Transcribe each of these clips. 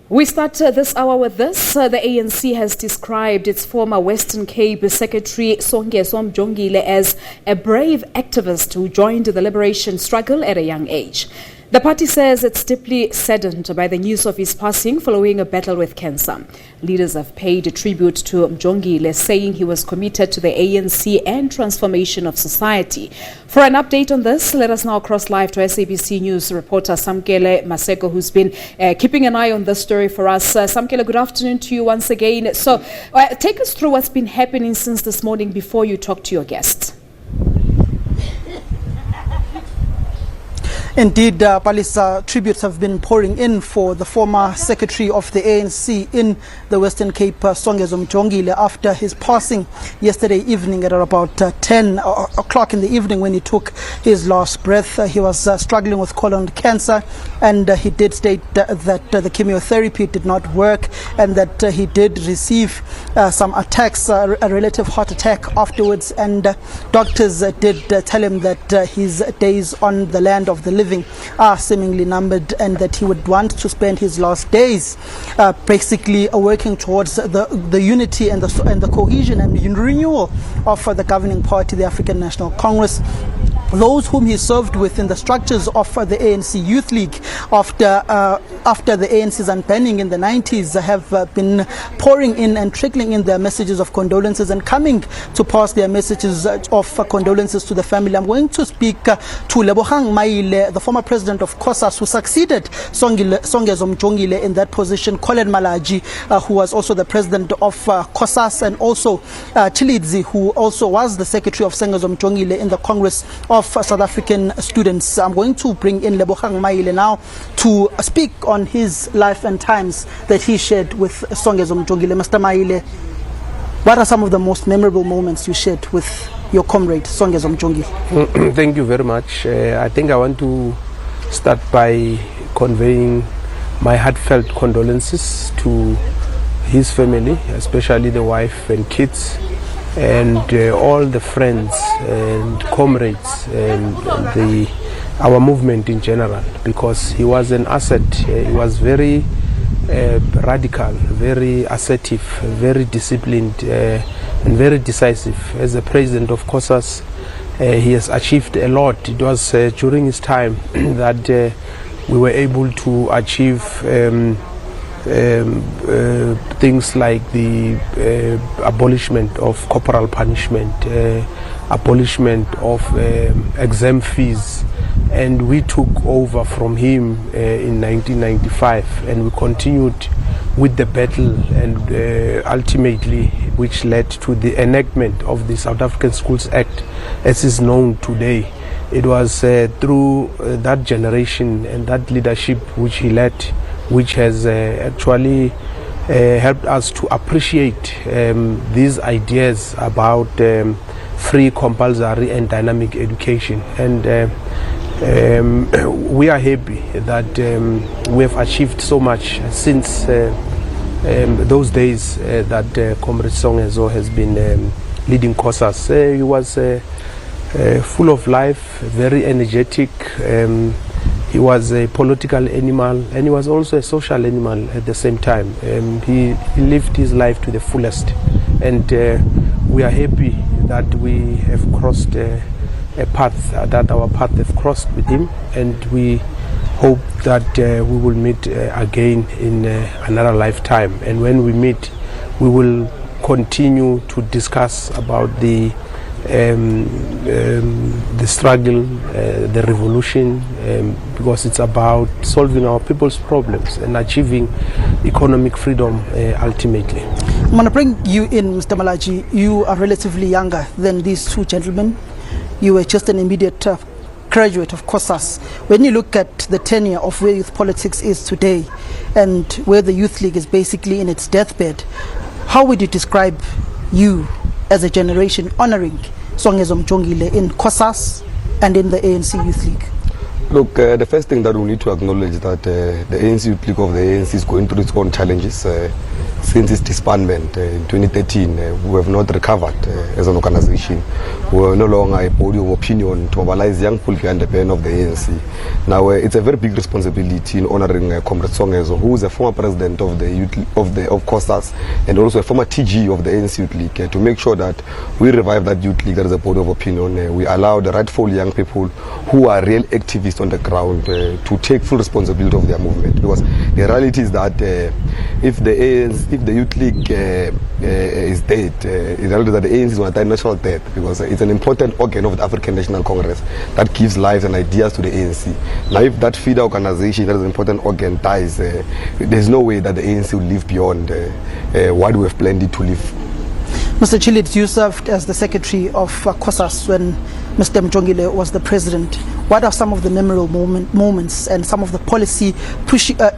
We start this hour with this. The ANC has described its former Western Cape Secretary Songezo Mjongile as a brave activist who joined the liberation struggle at a young age. The party says it's deeply saddened by the news of his passing following a battle with cancer. Leaders have paid tribute to Mjongile, saying he was committed to the ANC and transformation of society. For an update on this, let us now cross live to SABC News reporter Samkele Maseko, who's been keeping an eye on this story for us. Samkele, good afternoon to you once again. So take us through what's been happening since this morning before you talk to your guests. Indeed, Palisa, tributes have been pouring in for the former secretary of the ANC in the Western Cape, Songezo Mjongile, after his passing yesterday evening at about 10 o'clock in the evening when he took his last breath. He was struggling with colon cancer, and he did state that the chemotherapy did not work and that he did receive some attacks, a relative heart attack afterwards, and doctors did tell him that his days on the land of the living are seemingly numbered, and that he would want to spend his last days basically working towards the unity and the cohesion and renewal of the governing party, the African National Congress. Those whom he served with in the structures of the ANC Youth League after the ANC's unbanning in the 90s have been pouring in and trickling in their messages of condolences and coming to pass their messages of condolences to the family. I'm going to speak to Lebogang Maile, the former president of COSAS, who succeeded Songezo Mjongile in that position, Colin Malaji, who was also the president of COSAS, and also Chilidzi, who also was the secretary of Songezo Mjongile in the Congress of South African Students. I'm going to bring in Lebogang Maile now to speak on his life and times that he shared with Songezo Mjongile. Mr. Maile, what are some of the most memorable moments you shared with your comrade Songezo Mjongile? Thank you very much. I think I want to start by conveying my heartfelt condolences to his family, especially the wife and kids, and all the friends and comrades and our movement in general, because he was an asset. He was very radical, very assertive, very disciplined, and very decisive. As the president of COSAS, he has achieved a lot. It was during his time that we were able to achieve things like the abolishment of corporal punishment, abolishment of exam fees, and we took over from him in 1995, and we continued with the battle, and ultimately which led to the enactment of the South African Schools Act as is known today. It was through that generation and that leadership which he led, which has actually helped us to appreciate these ideas about free, compulsory and dynamic education. And we are happy that we have achieved so much since those days that Comrade Songezo has been leading COSAS. He was full of life, very energetic. He was a political animal, and he was also a social animal at the same time. He lived his life to the fullest, and we are happy that we have crossed a path, that our path have crossed with him, and we hope that we will meet again in another lifetime. And when we meet, we will continue to discuss about the struggle, the revolution, because it's about solving our people's problems and achieving economic freedom ultimately. I'm going to bring you in, Mr. Malaji. You are relatively younger than these two gentlemen. You were just an immediate graduate of COSAS. When you look at the tenure of where youth politics is today and where the Youth League is basically in its deathbed, how would you describe you as a generation honoring Songezo Mjongile in COSAS and in the ANC Youth League? Look, the first thing that we need to acknowledge is that the ANC Youth League of the ANC is going through its own challenges. since its disbandment in 2013, we have not recovered as an organization. We are no longer a body of opinion to mobilize young people behind the pen of the ANC. Now, it's a very big responsibility in honoring Comrade Songezo, who is a former president of the of COSAS and also a former TG of the ANC Youth League, to make sure that we revive that youth league that is a body of opinion. We allow the rightful young people who are real activists on the ground to take full responsibility of their movement. Because the reality is that if the youth league is dead, the reality is that the ANC is on a national death, because it's an important organ of the African National Congress that gives lives and ideas to the ANC. Now, if that feeder organization, that is an important organ, dies, there's no way that the ANC will live beyond what we have planned it to live. Mr. Chilit, you served as the secretary of COSAS when Mr. Mjongile was the president. What are some of the memorable moments and some of the policy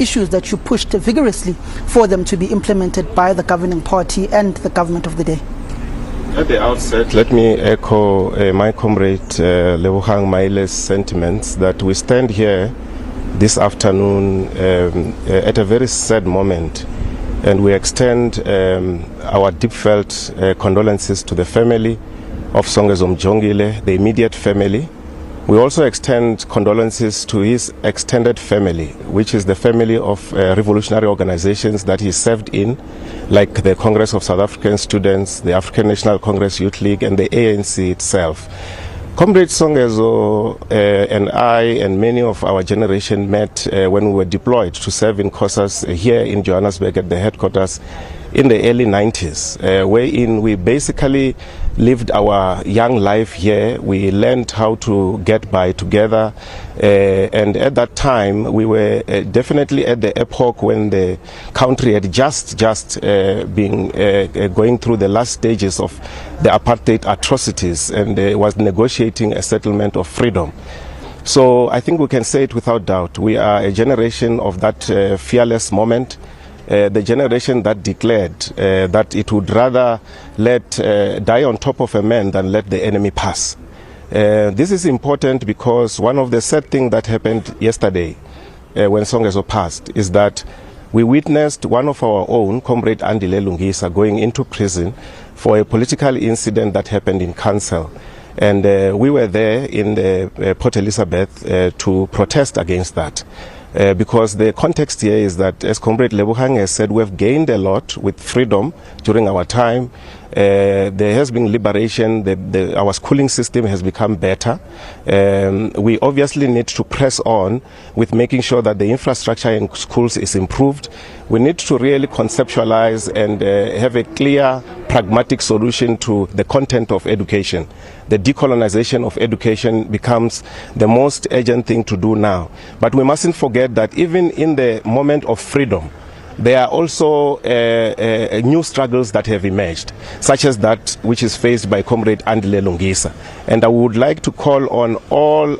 issues that you pushed vigorously for them to be implemented by the governing party and the government of the day? At the outset, let me echo my comrade Lebogang Maile's sentiments that we stand here this afternoon at a very sad moment, and we extend our deep-felt condolences to the family of Songezo Mjongile, the immediate family. We also extend condolences to his extended family, which is the family of revolutionary organizations that he served in, like the Congress of South African Students, the African National Congress Youth League, and the ANC itself. Comrade Songezo and I and many of our generation met when we were deployed to serve in COSAS here in Johannesburg at the headquarters in the early 90s, wherein we basically lived our young life here. We learned how to get by together, and at that time we were definitely at the epoch when the country had just been going through the last stages of the apartheid atrocities, and was negotiating a settlement of freedom. So I think we can say it without doubt. We are a generation of that fearless moment. The generation that declared that it would rather die on top of a man than let the enemy pass. This is important because one of the sad things that happened yesterday when Songezo passed is that we witnessed one of our own, Comrade Andile Lungisa, going into prison for a political incident that happened in Council. And we were there in the Port Elizabeth to protest against that. Because the context here is that, as Comrade Lebogang has said, we have gained a lot with freedom during our time. There has been liberation. Our schooling system has become better. We obviously need to press on with making sure that the infrastructure in schools is improved. We need to really conceptualize and have a clear, pragmatic solution to the content of education. The decolonization of education becomes the most urgent thing to do now. But we mustn't forget that even in the moment of freedom, there are also new struggles that have emerged, such as that which is faced by Comrade Andile Lungisa. And I would like to call on all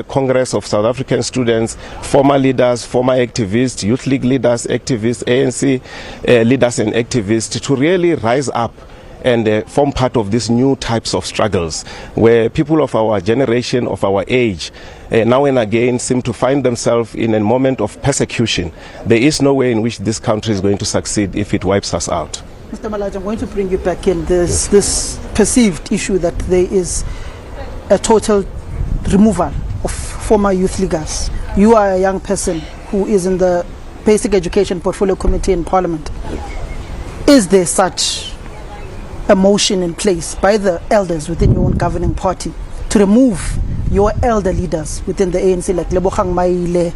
Congress of South African Students, former leaders, former activists, youth league leaders, activists, ANC leaders and activists to really rise up and form part of these new types of struggles, where people of our generation, of our age, now and again seem to find themselves in a moment of persecution. There is no way in which this country is going to succeed if it wipes us out. Mr. Malaja, I'm going to bring you back in. There's this perceived issue that there is a total removal of former youth leaguers. You are a young person who is in the Basic Education Portfolio Committee in Parliament. Is there such a motion in place by the elders within your own governing party to remove your elder leaders within the ANC, like Lebogang Maile,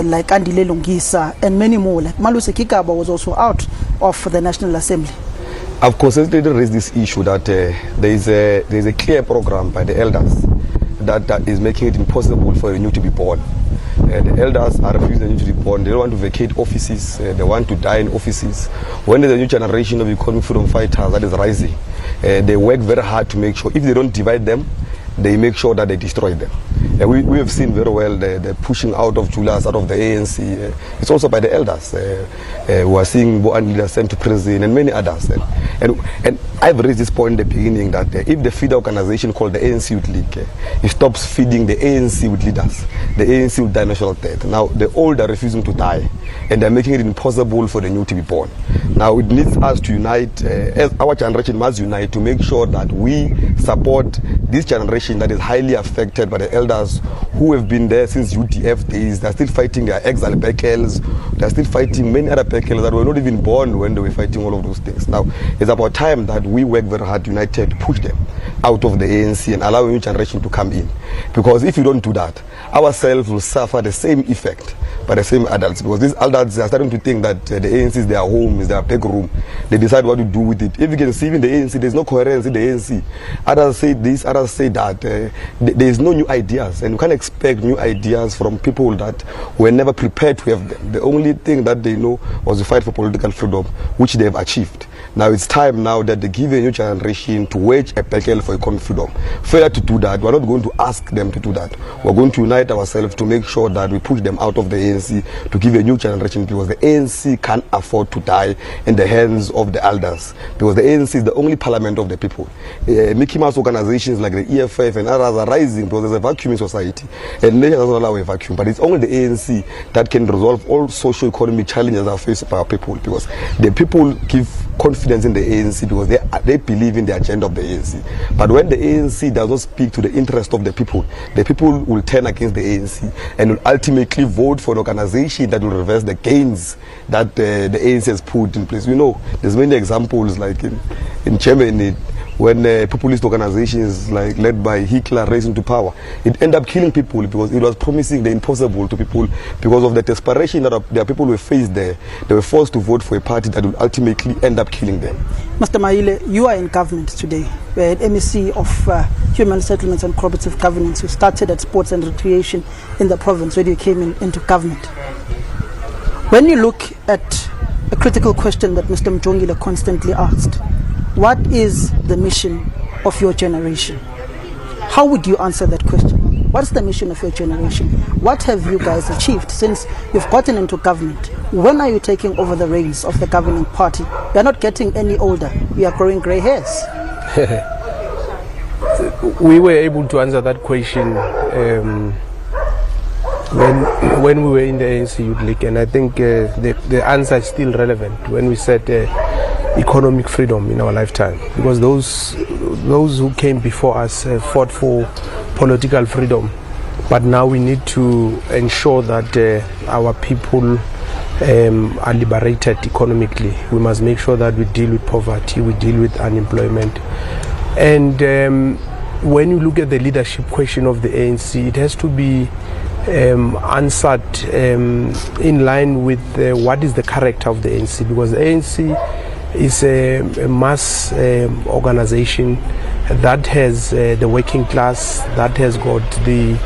like Andile Lungisa, and many more? Like Maluse Kikaba was also out of the National Assembly. I've consistently raised this issue that there is a clear program by the elders that is making it impossible for a new to be born. The elders are refusing the new to be born. They don't want to vacate offices. They want to die in offices. When there's a new generation of economic freedom fighters that is rising, they work very hard to make sure if they don't divide them, they make sure that they destroy them. We have seen very well the pushing out of Julius out of the ANC. It's also by the elders who are seeing Boan leaders sent to prison and many others. And I've raised this point in the beginning that if the feeder organization called the ANC Youth League, it stops feeding the ANC with leaders, the ANC will die natural death. Now the old are refusing to die, and they're making it impossible for the new to be born. Now it needs us to unite, as our generation must unite to make sure that we support this generation that is highly affected by the elders who have been there since UDF days. They're still fighting their exile Bekels. They're still fighting many other Bekels that were not even born when they were fighting all of those things. Now it's about time that we work very hard united to push them out of the ANC and allow a new generation to come in. Because if you don't do that, ourselves will suffer the same effect by the same adults. Because these adults are starting to think that the ANC is their home, is their big room. They decide what to do with it. If you can see in the ANC, there's no coherence in the ANC. Others say this, others say that. There is no new ideas, and you can't expect new ideas from people that were never prepared to have them. The only thing that they know was to fight for political freedom, which they have achieved. Now it's time now that they give a new generation to wage a battle for economic freedom. Failure to do that, we're not going to ask them to do that. We're going to unite ourselves to make sure that we push them out of the ANC to give a new generation, because the ANC can't afford to die in the hands of the elders, because the ANC is the only parliament of the people. Mickey Mouse organizations like the EFF and others are rising because there's a vacuum in society, and nature doesn't allow a vacuum. But it's only the ANC that can resolve all socio-economic challenges that are faced by our people, because the people give confidence in the ANC because they believe in the agenda of the ANC. But when the ANC does not speak to the interest of the people will turn against the ANC and will ultimately vote for an organization that will reverse the gains that the ANC has put in place. We know there's many examples, like in Germany, when populist organizations like led by Hitler raised into power, it ended up killing people because it was promising the impossible to people. Because of the desperation that their people were faced there, they were forced to vote for a party that would ultimately end up killing them. Mr. Mjongile, you are in government today. We're at MEC of Human Settlements and Cooperative Governance. You started at Sports and Recreation in the province when you came into government. When you look at a critical question that Mr. Mjongile constantly asked, what is the mission of your generation? How would you answer that question? What's the mission of your generation? What have you guys achieved since you've gotten into government? When are you taking over the reins of the governing party? We are not getting any older. We are growing grey hairs. We were able to answer that question when we were in the ANC Youth League, and I think the answer is still relevant when we said economic freedom in our lifetime, because those who came before us fought for political freedom, but now we need to ensure that our people are liberated economically. We must make sure that we deal with poverty, we deal with unemployment, and when you look at the leadership question of the ANC, it has to be answered in line with what is the character of the ANC, because the ANC is a mass organization that has the working class, that has got the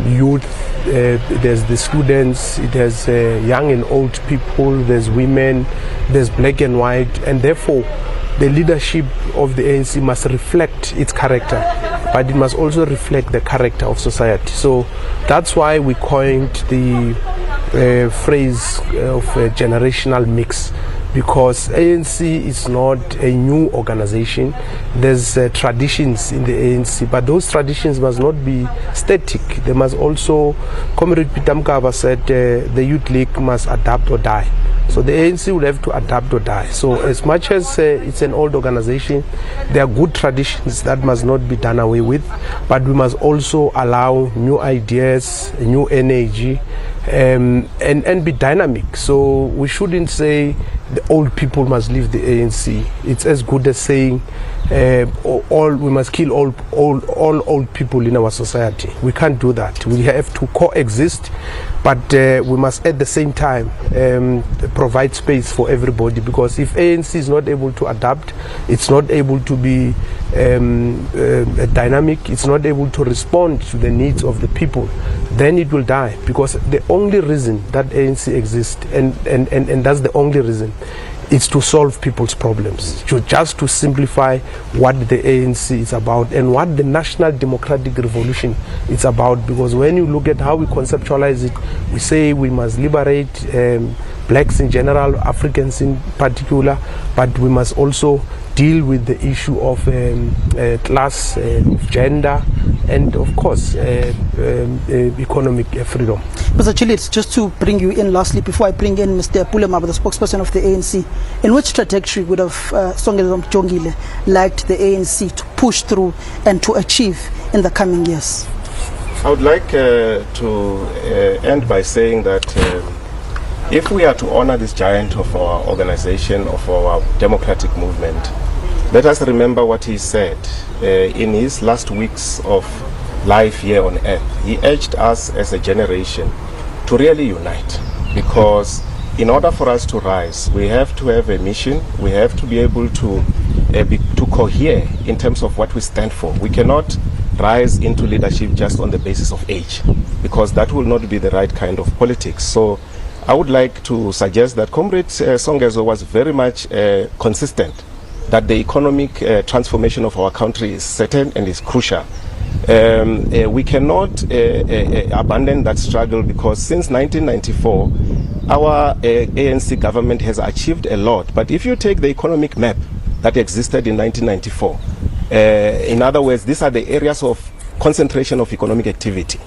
youth, there's the students, it has young and old people, there's women, there's black and white, and therefore the leadership of the ANC must reflect its character, but it must also reflect the character of society. So that's why we coined the phrase of a generational mix, because ANC is not a new organization. There's traditions in the ANC, but those traditions must not be static. They must also, Comrade Peter Mkaba said, the Youth League must adapt or die. So the ANC will have to adapt or die. So as much as it's an old organization, there are good traditions that must not be done away with, but we must also allow new ideas, new energy, and be dynamic. So we shouldn't say the old people must leave the ANC. It's as good as saying we must kill all old people in our society. We can't do that. We have to coexist, but we must at the same time provide space for everybody, because if ANC is not able to adapt, it's not able to be dynamic, it's not able to respond to the needs of the people, then it will die. Because the only reason that ANC exists, and that's the only reason, it's to solve people's problems, just to simplify what the ANC is about and what the National Democratic Revolution is about. Because when you look at how we conceptualize it, we say we must liberate blacks in general, Africans in particular, but we must also deal with the issue of class, gender, and of course economic freedom. Mr. Chilitz, just to bring you in lastly, before I bring in Mr. Pulema, the spokesperson of the ANC, in which trajectory would have Songezo Mjongile liked the ANC to push through and to achieve in the coming years? I would like to end by saying that if we are to honor this giant of our organization, of our democratic movement, let us remember what he said in his last weeks of life here on earth. He urged us as a generation to really unite, because in order for us to rise, we have to have a mission. We have to be able to cohere in terms of what we stand for. We cannot rise into leadership just on the basis of age, because that will not be the right kind of politics. So I would like to suggest that Comrade Songezo was very much consistent that the economic transformation of our country is certain and is crucial. We cannot abandon that struggle, because since 1994 our ANC government has achieved a lot. But if you take the economic map that existed in 1994, in other words, these are the areas of concentration of economic activity,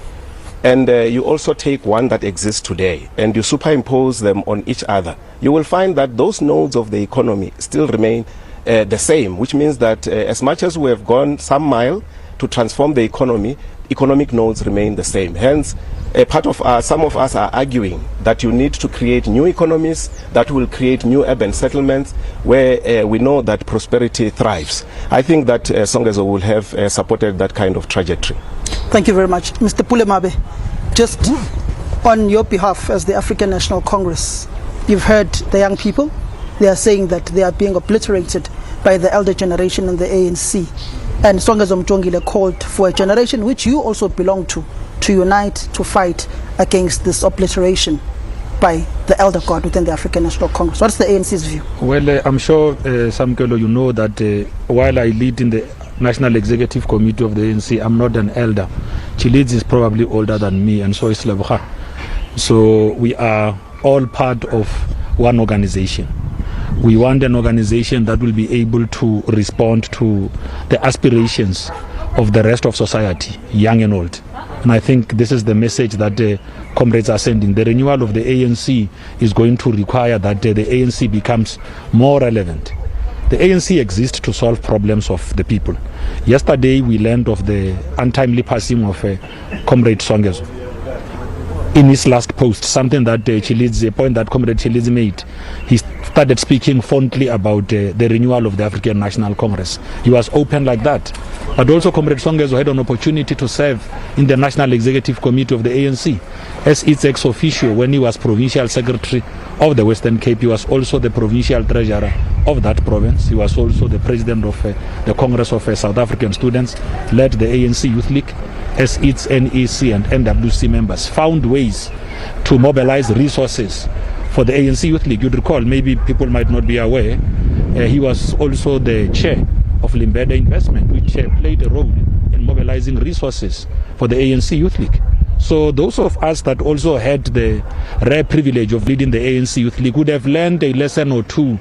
and you also take one that exists today and you superimpose them on each other, you will find that those nodes of the economy still remain the same, which means that as much as we have gone some mile to transform the economy, economic nodes remain the same. Hence, some of us are arguing that you need to create new economies that will create new urban settlements where we know that prosperity thrives. I think that Songezo will have supported that kind of trajectory. Thank you very much. Mr. Pulemabe, just on your behalf as the African National Congress, you've heard the young people. They are saying that they are being obliterated by the elder generation in the ANC. And Songezo Mjongile called for a generation which you also belong to unite, to fight against this obliteration by the elder god within the African National Congress. What's the ANC's view? Well, I'm sure, Samkele, you know that while I lead in the National Executive Committee of the ANC, I'm not an elder. Chilitz is probably older than me, and so is Leboga. So we are all part of one organization. We want an organization that will be able to respond to the aspirations of the rest of society, young and old. And I think this is the message that the comrades are sending. The renewal of the ANC is going to require that the ANC becomes more relevant. The ANC exists to solve problems of the people. Yesterday we learned of the untimely passing of Comrade Songezo. In his last post, something that a point that Comrade Chilitz made, he started speaking fondly about the renewal of the African National Congress. He was open like that. But also Comrade Songezo had an opportunity to serve in the National Executive Committee of the ANC as its ex-officio when he was Provincial Secretary of the Western Cape. He was also the Provincial Treasurer of that province. He was also the President of the Congress of South African Students, led the ANC Youth League as its NEC and NWC members, found ways to mobilize resources for the ANC Youth League. You'd recall, maybe people might not be aware, he was also the chair of Limbeda Investment, which played a role in mobilizing resources for the ANC Youth League. So those of us that also had the rare privilege of leading the ANC Youth League would have learned a lesson or two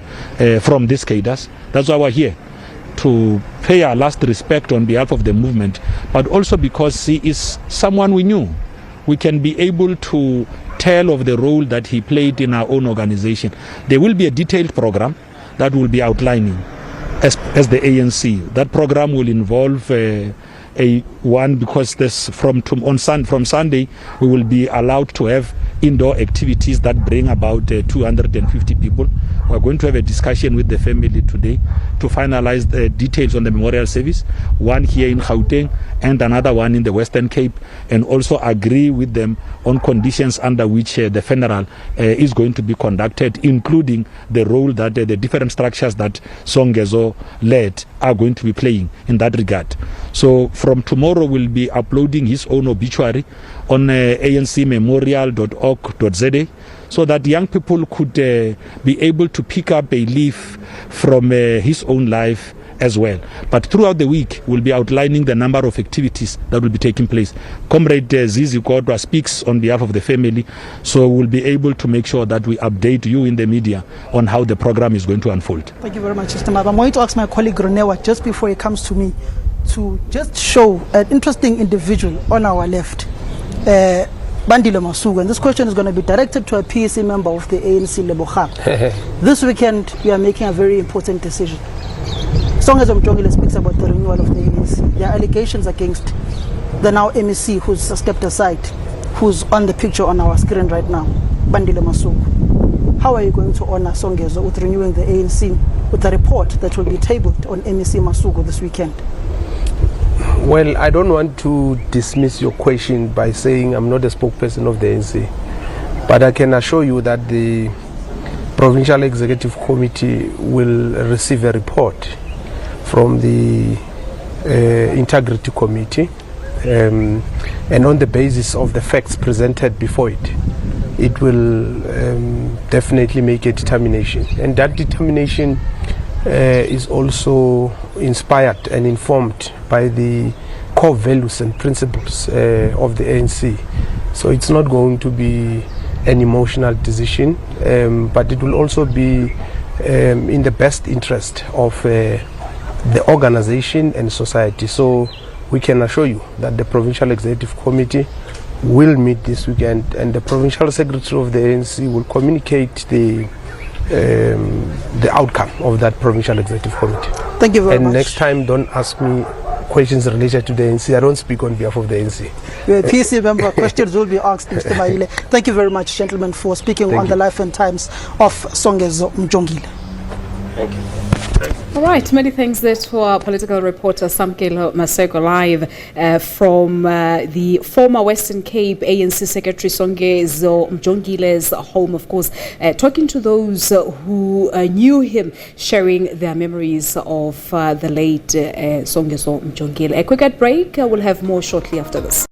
from these cadres. That's why we're here, to pay our last respect on behalf of the movement, but also because he is someone we knew. We can be able to tell of the role that he played in our own organization. There will be a detailed program that will be outlining as the ANC. That program will involve because from Sunday we will be allowed to have indoor activities that bring about 250 people. We're going to have a discussion with the family today to finalize the details on the memorial service, one here in Gauteng and another one in the Western Cape, and also agree with them on conditions under which the funeral is going to be conducted, including the role that the different structures that Songezo led are going to be playing in that regard. So from tomorrow we'll be uploading his own obituary on ancmemorial.org.za, so that young people could be able to pick up a leaf from his own life as well. But throughout the week, we'll be outlining the number of activities that will be taking place. Comrade Zizi Kodwa speaks on behalf of the family, so we'll be able to make sure that we update you in the media on how the program is going to unfold. Thank you very much, Mr. Mab. I'm going to ask my colleague Ronewa, just before he comes to me, to just show an interesting individual on our left, Bandile Masuku. And this question is going to be directed to a PEC member of the ANC, Lebogang. This weekend, we are making a very important decision. Songezo Mjongile speaks about the renewal of the ANC. There are allegations against the now MEC who's stepped aside, who's on the picture on our screen right now, Bandile Masuku. How are you going to honor Songezo with renewing the ANC with a report that will be tabled on MEC Masuku this weekend? Well, I don't want to dismiss your question by saying I'm not a spokesperson of the ANC, but I can assure you that the Provincial Executive Committee will receive a report from the Integrity Committee, and on the basis of the facts presented before it, it will definitely make a determination, and that determination is also inspired and informed by the core values and principles of the ANC. So it's not going to be an emotional decision, but it will also be in the best interest of the organization and society. So we can assure you that the Provincial Executive Committee will meet this weekend, and the Provincial Secretary of the ANC will communicate the outcome of that Provincial Executive Committee. Thank you very much. And next time, don't ask me questions related to the ANC. I don't speak on behalf of the ANC. PEC member, questions will be asked, Mr. Maile. Thank you very much, gentlemen, for speaking on the life and times of Songezo Mjongile. Thank you. All right, many thanks there to our political reporter Samkele Maseko live from the former Western Cape ANC Secretary Songezo Mjongile's home, of course, talking to those who knew him, sharing their memories of the late Songezo Mjongile. A quick break, we'll have more shortly after this.